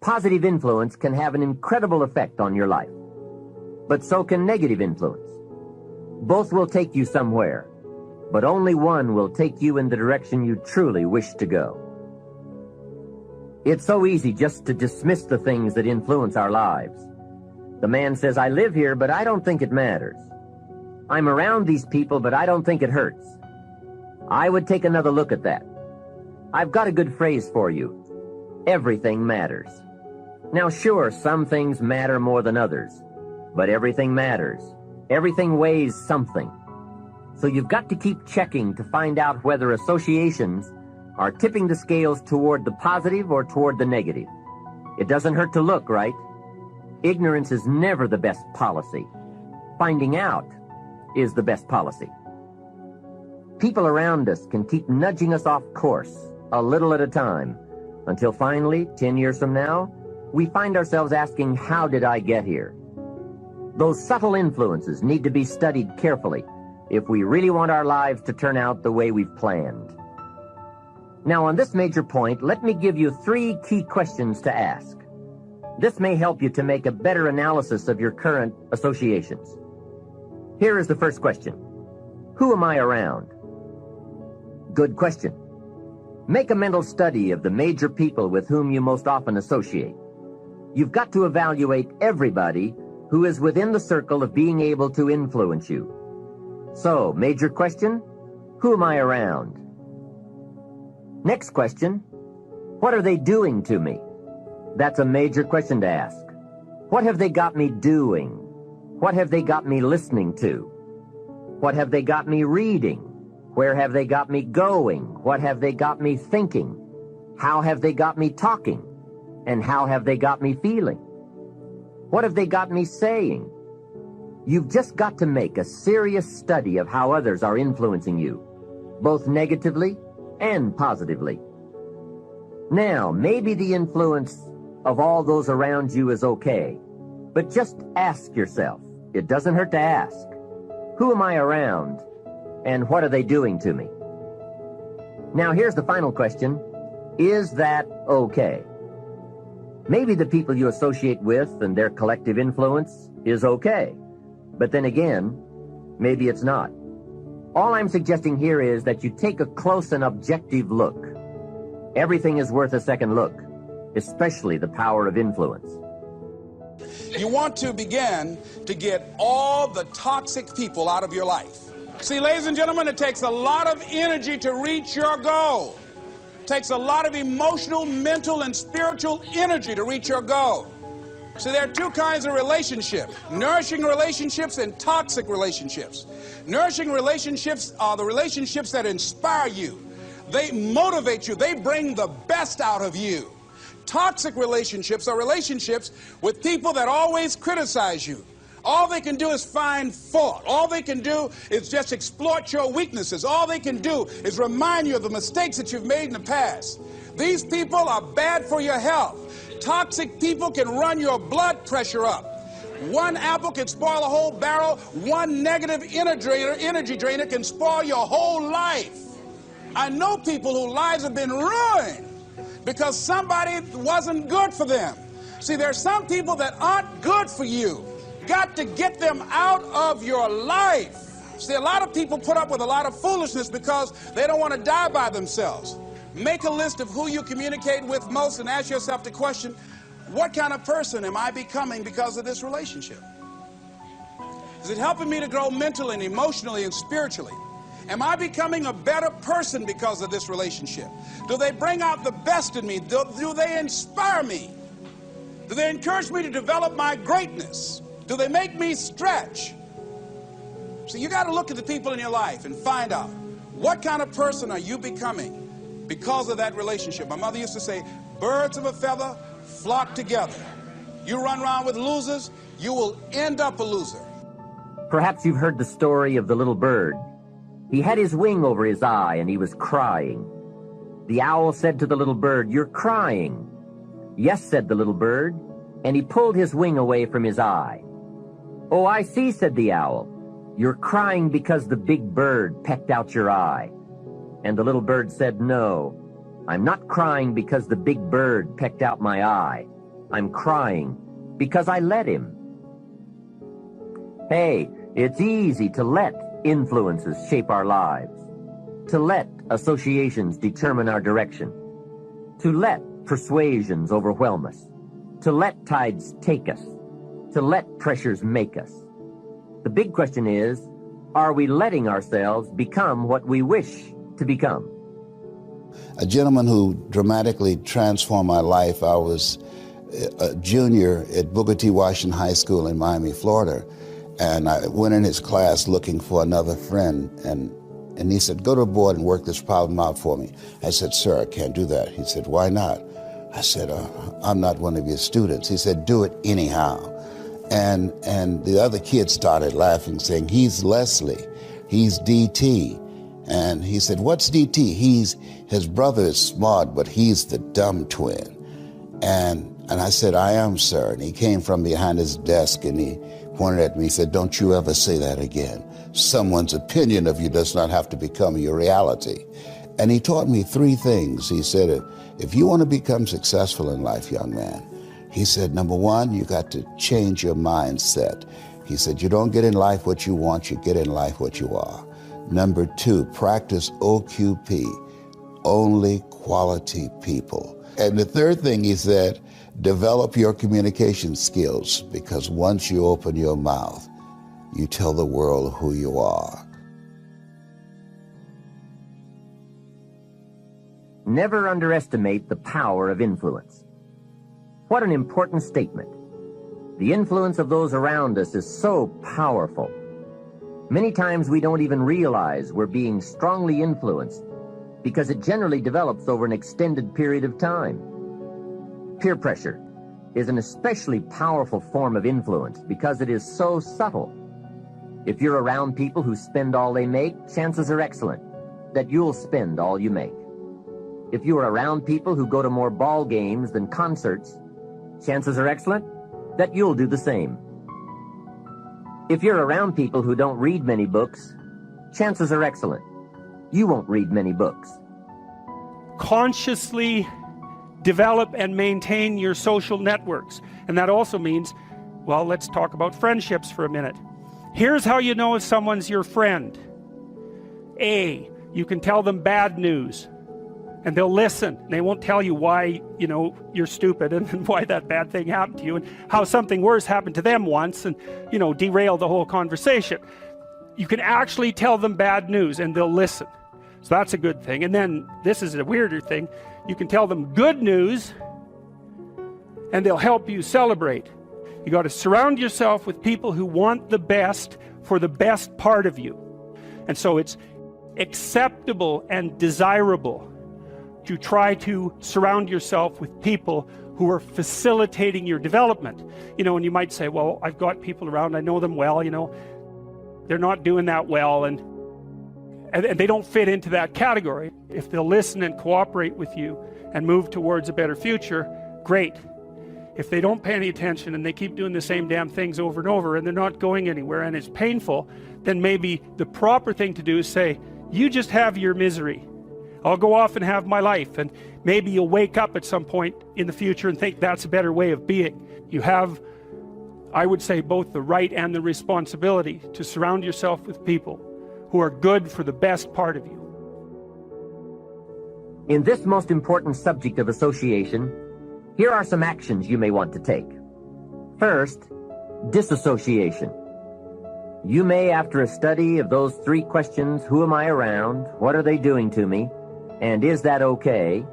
Positive influence can have an incredible effect on your life, but so can negative influence. Both will take you somewhere, but only one will take you in the direction you truly wish to go. It's so easy just to dismiss the things that influence our lives. The man says, I live here, but I don't think it matters. I'm around these people, but I don't think it hurts. I would take another look at that. I've got a good phrase for you. Everything matters. Now, sure, some things matter more than others, but everything matters. Everything weighs something. So you've got to keep checking to find out whether associations are tipping the scales toward the positive or toward the negative. It doesn't hurt to look, right? Ignorance is never the best policy. Finding out is the best policy. People around us can keep nudging us off course, a little at a time, until finally, 10 years from now, we find ourselves asking, how did I get here? Those subtle influences need to be studied carefully if we really want our lives to turn out the way we've planned. Now, on this major point, let me give you 3 key questions to ask. This may help you to make a better analysis of your current associations. Here is the first question. Who am I around? Good question. Make a mental study of the major people with whom you most often associate. You've got to evaluate everybody who is within the circle of being able to influence you. So, major question, who am I around? Next question, what are they doing to me? That's a major question to ask. What have they got me doing? What have they got me listening to? What have they got me reading? Where have they got me going? What have they got me thinking? How have they got me talking? And how have they got me feeling? What have they got me saying? You've just got to make a serious study of how others are influencing you, both negatively and positively. Now, maybe the influence of all those around you is okay, but just ask yourself, it doesn't hurt to ask, who am I around and what are they doing to me? Now, here's the final question, is that okay? Maybe the people you associate with and their collective influence is okay, but then again, maybe it's not. All I'm suggesting here is that you take a close and objective look. Everything is worth a second look, especially the power of influence. You want to begin to get all the toxic people out of your life. See, ladies and gentlemen, it takes a lot of energy to reach your goal. It takes a lot of emotional, mental, and spiritual energy to reach your goal. So there are 2 kinds of relationships, nourishing relationships and toxic relationships. Nourishing relationships are the relationships that inspire you. They motivate you. They bring the best out of you. Toxic relationships are relationships with people that always criticize you. All they can do is find fault. All they can do is just exploit your weaknesses. All they can do is remind you of the mistakes that you've made in the past. These people are bad for your health. Toxic people can run your blood pressure up. One apple can spoil a whole barrel. One negative energy drainer can spoil your whole life. I know people whose lives have been ruined because somebody wasn't good for them. See, there are some people that aren't good for you. Got to get them out of your life. See, a lot of people put up with a lot of foolishness because they don't want to die by themselves. Make a list of who you communicate with most and ask yourself the question, what kind of person am I becoming because of this relationship? Is it helping me to grow mentally and emotionally and spiritually? Am I becoming a better person because of this relationship? Do they bring out the best in me? Do they inspire me? Do they encourage me to develop my greatness? Do they make me stretch? So you got to look at the people in your life and find out what kind of person are you becoming because of that relationship. My mother used to say, birds of a feather flock together. You run around with losers, you will end up a loser. Perhaps you've heard the story of the little bird. He had his wing over his eye and he was crying. The owl said to the little bird, "You're crying." "Yes," said the little bird, and he pulled his wing away from his eye. "Oh, I see," said the owl. "You're crying because the big bird pecked out your eye." And the little bird said, "No, I'm not crying because the big bird pecked out my eye. I'm crying because I let him. Hey, it's easy to let influences shape our lives, to let associations determine our direction, to let persuasions overwhelm us, to let tides take us, to let pressures make us. The big question is, are we letting ourselves become what we wish to become? A gentleman who dramatically transformed my life, I was a junior at Booker T. Washington High School in Miami, Florida, and I went in his class looking for another friend, and he said, go to the board and work this problem out for me. I said, sir, I can't do that. He said, why not? I said, I'm not one of your students. He said, do it anyhow. And the other kids started laughing, saying, he's Leslie, he's DT. And he said, what's DT? His brother is smart, but he's the dumb twin. And I said, I am, sir. And he came from behind his desk and he pointed at me. He said, don't you ever say that again. Someone's opinion of you does not have to become your reality. And he taught me three things. He said, if you want to become successful in life, young man, he said, number one, you got to change your mindset. He said, you don't get in life what you want, you get in life what you are. Number two, practice OQP, only quality people. And the third thing he said, develop your communication skills, because once you open your mouth, you tell the world who you are. Never underestimate the power of influence. What an important statement. The influence of those around us is so powerful. Many times we don't even realize we're being strongly influenced because it generally develops over an extended period of time. Peer pressure is an especially powerful form of influence because it is so subtle. If you're around people who spend all they make, chances are excellent that you'll spend all you make. If you are around people who go to more ball games than concerts, chances are excellent that you'll do the same. If you're around people who don't read many books, chances are excellent you won't read many books. Consciously develop and maintain your social networks. And that also means, well, let's talk about friendships for a minute. Here's how you know if someone's your friend. A, you can tell them bad news and they'll listen. They won't tell you why, you're stupid and why that bad thing happened to you and how something worse happened to them once and, derail the whole conversation. You can actually tell them bad news and they'll listen. So that's a good thing. And then this is a weirder thing. You can tell them good news and they'll help you celebrate. You got to surround yourself with people who want the best for the best part of you. And so it's acceptable and desirable to try to surround yourself with people who are facilitating your development. And you might say, well, I've got people around, I know them well, they're not doing that well, and they don't fit into that category. If they'll listen and cooperate with you and move towards a better future, great. If they don't pay any attention and they keep doing the same damn things over and over and they're not going anywhere and it's painful, then maybe the proper thing to do is say, you just have your misery. I'll go off and have my life. And maybe you'll wake up at some point in the future and think that's a better way of being. You have, I would say, both the right and the responsibility to surround yourself with people who are good for the best part of you. In this most important subject of association, here are some actions you may want to take. First, disassociation. You may, after a study of those three questions, who am I around, what are they doing to me, and is that okay,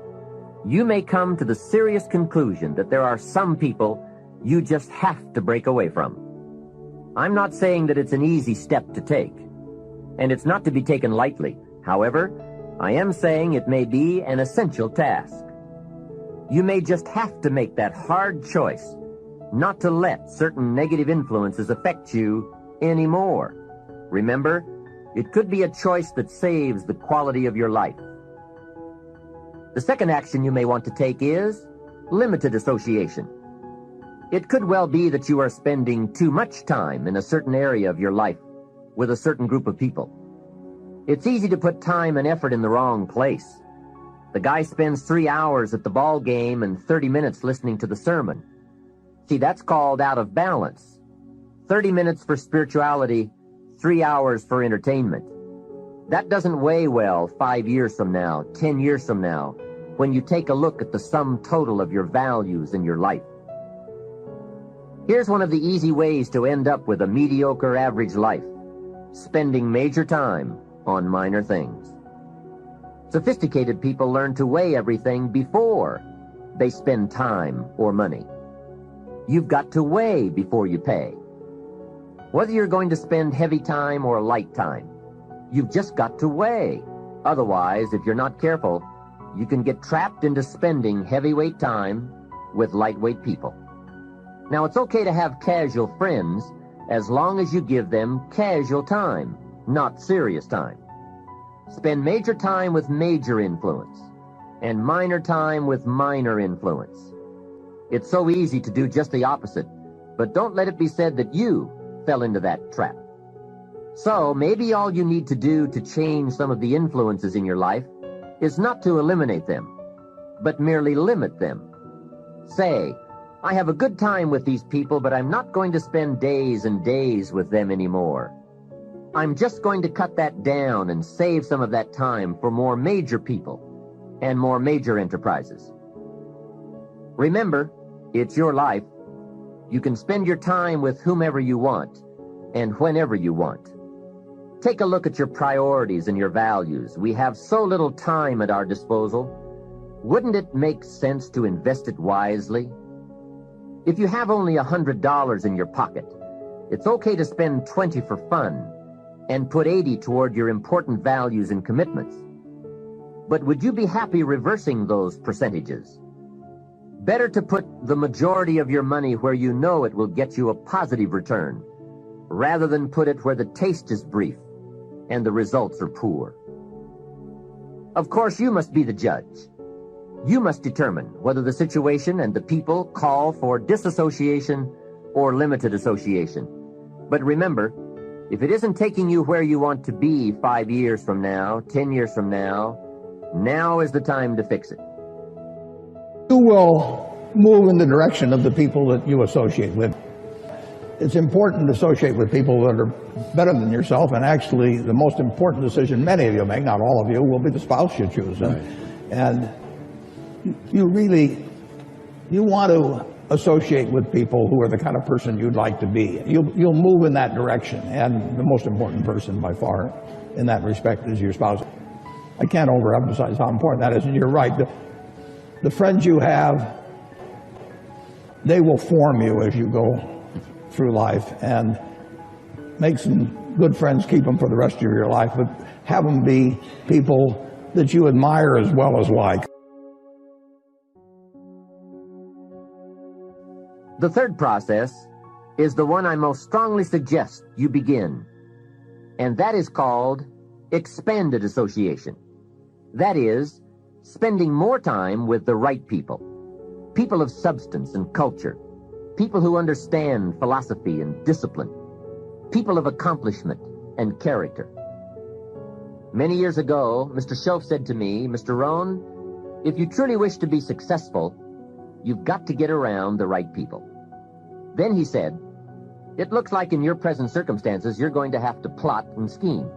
you may come to the serious conclusion that there are some people you just have to break away from. I'm not saying that it's an easy step to take, and it's not to be taken lightly. However, I am saying it may be an essential task. You may just have to make that hard choice not to let certain negative influences affect you anymore. Remember, it could be a choice that saves the quality of your life. The second action you may want to take is limited association. It could well be that you are spending too much time in a certain area of your life with a certain group of people. It's easy to put time and effort in the wrong place. The guy spends 3 hours at the ball game and 30 minutes listening to the sermon. See, that's called out of balance. 30 minutes for spirituality, 3 hours for entertainment. That doesn't weigh well 5 years from now, 10 years from now, when you take a look at the sum total of your values in your life. Here's one of the easy ways to end up with a mediocre average life: spending major time on minor things. Sophisticated people learn to weigh everything before they spend time or money. You've got to weigh before you pay. Whether you're going to spend heavy time or light time, you've just got to weigh. Otherwise, if you're not careful, you can get trapped into spending heavyweight time with lightweight people. Now, it's okay to have casual friends as long as you give them casual time, not serious time. Spend major time with major influence and minor time with minor influence. It's so easy to do just the opposite, but don't let it be said that you fell into that trap. So maybe all you need to do to change some of the influences in your life is not to eliminate them, but merely limit them. Say, I have a good time with these people, but I'm not going to spend days and days with them anymore. I'm just going to cut that down and save some of that time for more major people and more major enterprises. Remember, it's your life. You can spend your time with whomever you want and whenever you want. Take a look at your priorities and your values. We have so little time at our disposal. Wouldn't it make sense to invest it wisely? If you have only $100 in your pocket, it's okay to spend 20 for fun and put 80 toward your important values and commitments. But would you be happy reversing those percentages? Better to put the majority of your money where you know it will get you a positive return, rather than put it where the taste is brief and the results are poor. Of course, you must be the judge. You must determine whether the situation and the people call for disassociation or limited association. But remember, if it isn't taking you where you want to be 5 years from now, 10 years from now, now is the time to fix it. You will move in the direction of the people that you associate with. It's important to associate with people that are better than yourself, and actually the most important decision many of you make, not all of you, will be the spouse you choose. Right. And you want to associate with people who are the kind of person you'd like to be. You'll move in that direction, and the most important person by far in that respect is your spouse. I can't overemphasize how important that is, and you're right. The friends you have, they will form you as you go through life, and make some good friends, keep them for the rest of your life, but have them be people that you admire as well as like. The third process is the one I most strongly suggest you begin, and that is called expanded association. That is, spending more time with the right people, people of substance and culture, people who understand philosophy and discipline, people of accomplishment and character. Many years ago, Mr. Schoaf said to me, Mr. Rohn, if you truly wish to be successful, you've got to get around the right people. Then he said, it looks like in your present circumstances you're going to have to plot and scheme.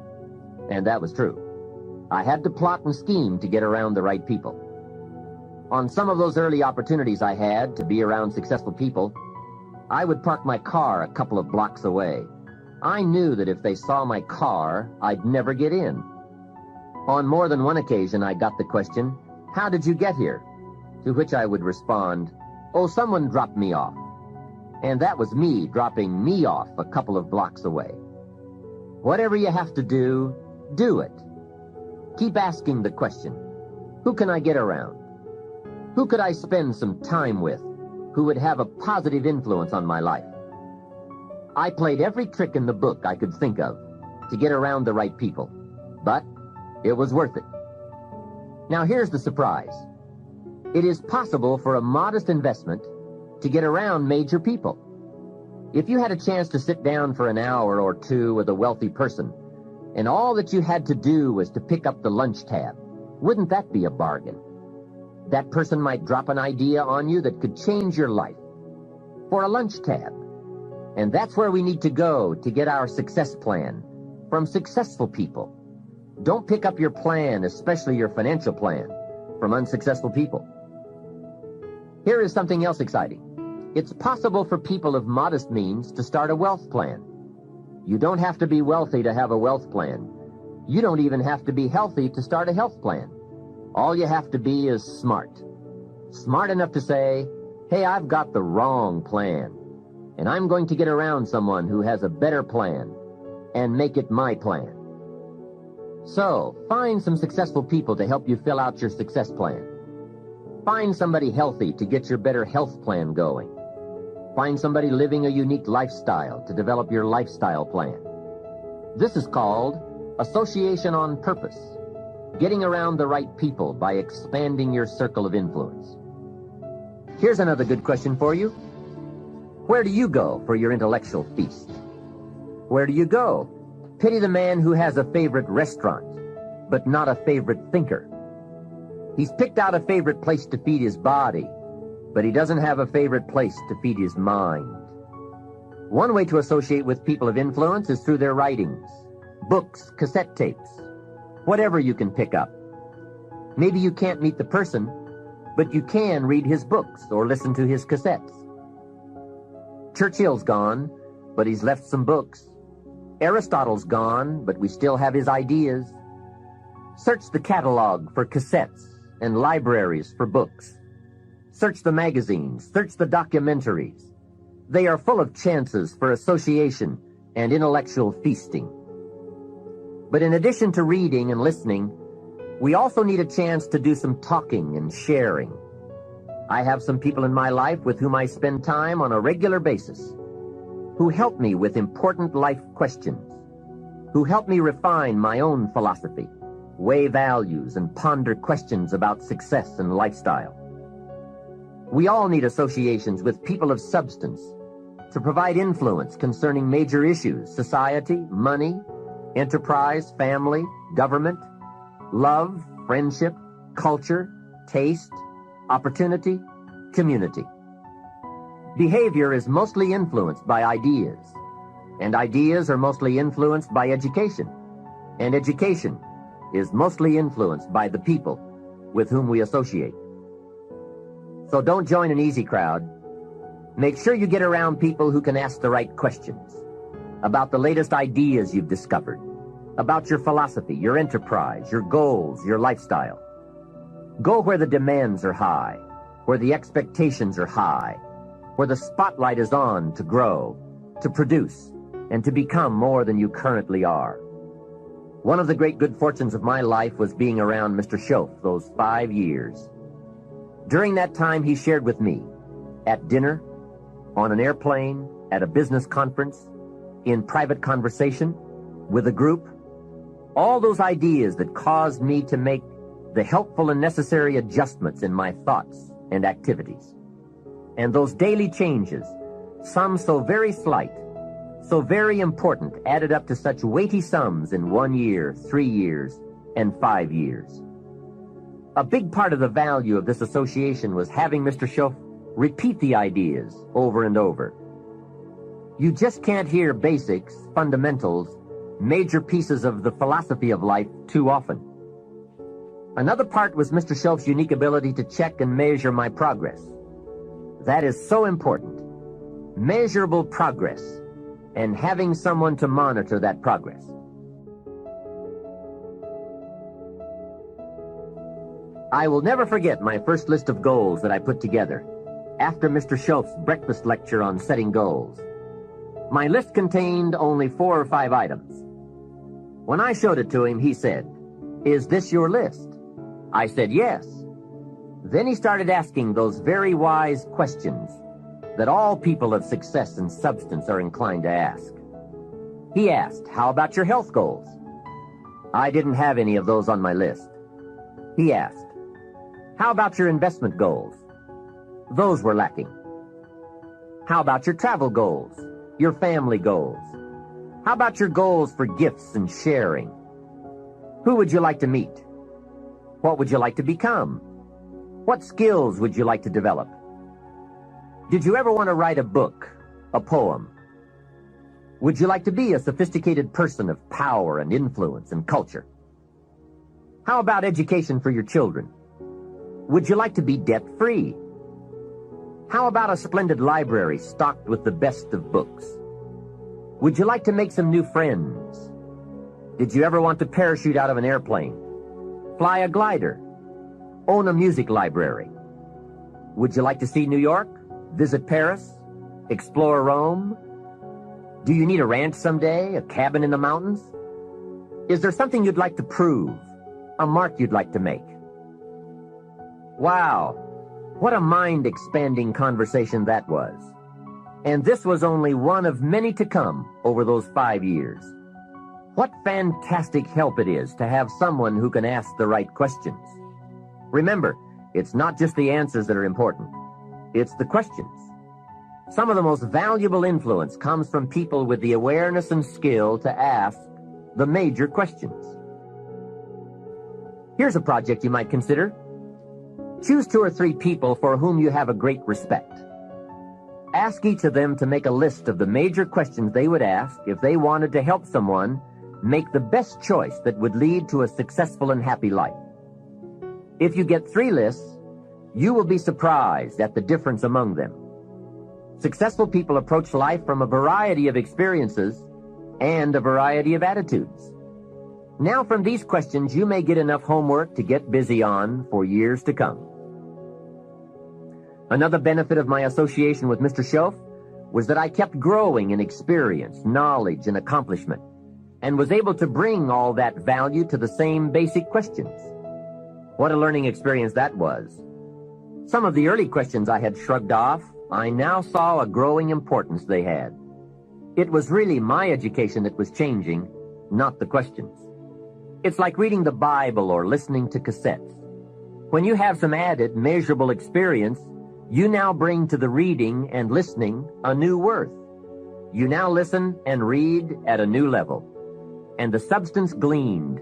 And that was true. I had to plot and scheme to get around the right people. On some of those early opportunities I had to be around successful people, I would park my car a couple of blocks away. I knew that if they saw my car, I'd never get in. On more than one occasion, I got the question, how did you get here? To which I would respond, oh, someone dropped me off. And that was me dropping me off a couple of blocks away. Whatever you have to do it. Keep asking the question, who can I get around? Who could I spend some time with who would have a positive influence on my life? I played every trick in the book I could think of to get around the right people, but it was worth it. Now here's the surprise. It is possible for a modest investment to get around major people. If you had a chance to sit down for an hour or two with a wealthy person, and all that you had to do was to pick up the lunch tab, wouldn't that be a bargain? That person might drop an idea on you that could change your life. for a lunch tab. And that's where we need to go to get our success plan, from successful people. Don't pick up your plan, especially your financial plan, from unsuccessful people. Here is something else exciting. It's possible for people of modest means to start a wealth plan. You don't have to be wealthy to have a wealth plan. You don't even have to be healthy to start a health plan. All you have to be is smart. Smart enough to say, hey, I've got the wrong plan, and I'm going to get around someone who has a better plan and make it my plan. So, find some successful people to help you fill out your success plan. Find somebody healthy to get your better health plan going. Find somebody living a unique lifestyle to develop your lifestyle plan. This is called association on purpose, getting around the right people by expanding your circle of influence. Here's another good question for you. Where do you go for your intellectual feast? Where do you go? Pity the man who has a favorite restaurant, but not a favorite thinker. He's picked out a favorite place to feed his body, but he doesn't have a favorite place to feed his mind. One way to associate with people of influence is through their writings, books, cassette tapes, whatever you can pick up. Maybe you can't meet the person, but you can read his books or listen to his cassettes. Churchill's gone, but he's left some books. Aristotle's gone, but we still have his ideas. Search the catalog for cassettes and libraries for books. Search the magazines, search the documentaries. They are full of chances for association and intellectual feasting. But in addition to reading and listening, we also need a chance to do some talking and sharing. I have some people in my life with whom I spend time on a regular basis, who help me with important life questions, who help me refine my own philosophy, weigh values, and ponder questions about success and lifestyle. We all need associations with people of substance to provide influence concerning major issues: society, money, enterprise, family, government, love, friendship, culture, taste, opportunity, community. Behavior is mostly influenced by ideas, and ideas are mostly influenced by education, and education is mostly influenced by the people with whom we associate. So don't join an easy crowd. Make sure you get around people who can ask the right questions about the latest ideas you've discovered, about your philosophy, your enterprise, your goals, your lifestyle. Go where the demands are high, where the expectations are high, where the spotlight is on to grow, to produce, and to become more than you currently are. One of the great good fortunes of my life was being around Mr. Schoaf those 5 years. During that time, he shared with me, at dinner, on an airplane, at a business conference, in private conversation, with a group, all those ideas that caused me to make the helpful and necessary adjustments in my thoughts and activities. And those daily changes, some so very slight, so very important, added up to such weighty sums in 1 year, 3 years, and 5 years. A big part of the value of this association was having Mr. Schoaf repeat the ideas over and over. You just can't hear basics, fundamentals, major pieces of the philosophy of life too often. Another part was Mr. Schoaf's unique ability to check and measure my progress. That is so important. Measurable progress, and having someone to monitor that progress. I will never forget my first list of goals that I put together after Mr. Schoaf's breakfast lecture on setting goals. My list contained only 4 or 5 items. When I showed it to him, he said, "Is this your list?" I said, "Yes." Then he started asking those very wise questions that all people of success and substance are inclined to ask. He asked, "How about your health goals?" I didn't have any of those on my list. He asked, "How about your investment goals?" Those were lacking. "How about your travel goals, your family goals? How about your goals for gifts and sharing? Who would you like to meet? What would you like to become? What skills would you like to develop? Did you ever want to write a book, a poem? Would you like to be a sophisticated person of power and influence and culture? How about education for your children? Would you like to be debt-free? How about a splendid library stocked with the best of books? Would you like to make some new friends? Did you ever want to parachute out of an airplane? Fly a glider? Own a music library? Would you like to see New York? Visit Paris? Explore Rome? Do you need a ranch someday? A cabin in the mountains? Is there something you'd like to prove? A mark you'd like to make? Wow, what a mind-expanding conversation that was. And this was only one of many to come over those 5 years. What fantastic help it is to have someone who can ask the right questions. Remember, it's not just the answers that are important. It's the questions. Some of the most valuable influence comes from people with the awareness and skill to ask the major questions. Here's a project you might consider. Choose 2 or 3 people for whom you have a great respect. Ask each of them to make a list of the major questions they would ask if they wanted to help someone make the best choice that would lead to a successful and happy life. If you get 3 lists, you will be surprised at the difference among them. Successful people approach life from a variety of experiences and a variety of attitudes. Now, from these questions, you may get enough homework to get busy on for years to come. Another benefit of my association with Mr. Schoaf was that I kept growing in experience, knowledge, and accomplishment, and was able to bring all that value to the same basic questions. What a learning experience that was. Some of the early questions I had shrugged off, I now saw a growing importance they had. It was really my education that was changing, not the questions. It's like reading the Bible or listening to cassettes. When you have some added, measurable experience, you now bring to the reading and listening a new worth. You now listen and read at a new level. And the substance gleaned,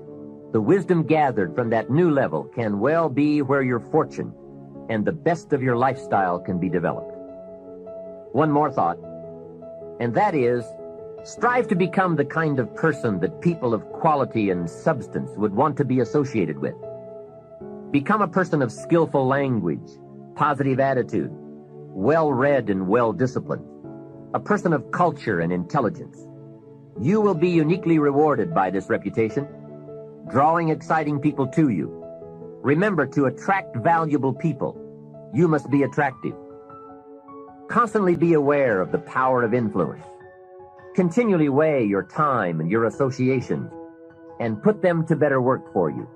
the wisdom gathered from that new level can well be where your fortune and the best of your lifestyle can be developed. One more thought, and that is, strive to become the kind of person that people of quality and substance would want to be associated with. Become a person of skillful language, positive attitude, well-read and well-disciplined, a person of culture and intelligence. You will be uniquely rewarded by this reputation, drawing exciting people to you. Remember, to attract valuable people, you must be attractive. Constantly be aware of the power of influence. Continually weigh your time and your associations and put them to better work for you.